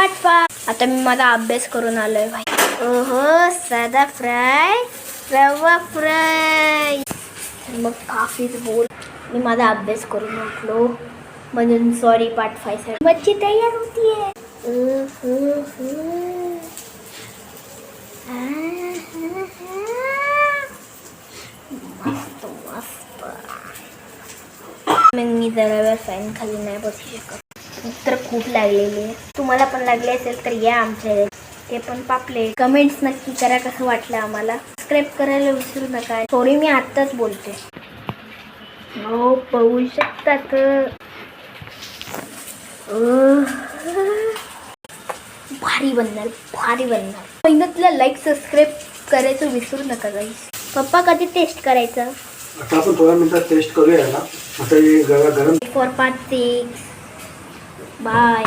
Part 5. आता मी माझा अभ्यास करून आलोय भाई. ओहो, साधा फ्राय, रवा फ्राय. मग काफीच बोल. मी माझा अभ्यास करून उठलो म्हणून सॉरी पार्ट 5 साठी. मच्छी तयार होतीये. मस्त मस्त. मी जरा वेळ फॅन खाली नाही बसू शकत तर खूप लागलेली आहे. तुम्हाला पण लागले असेल तर या आमच्या ते पण पापले. कमेंट्स नक्की करा कसं वाटलं आम्हाला. सबस्क्राईब करायला विसरू नका. सॉरी मी आत्ताच बोलते. हो पाहू शकतात. भारी बनणार भारी बनणार. मेहनतला लाईक सबस्क्राईब करायचं विसरू नका गाईस. पप्पा कधी टेस्ट करायचं? आता आपण थोड्या मिनिटात टेस्ट करूया ना. आता हे गरम. For part 6. बाय.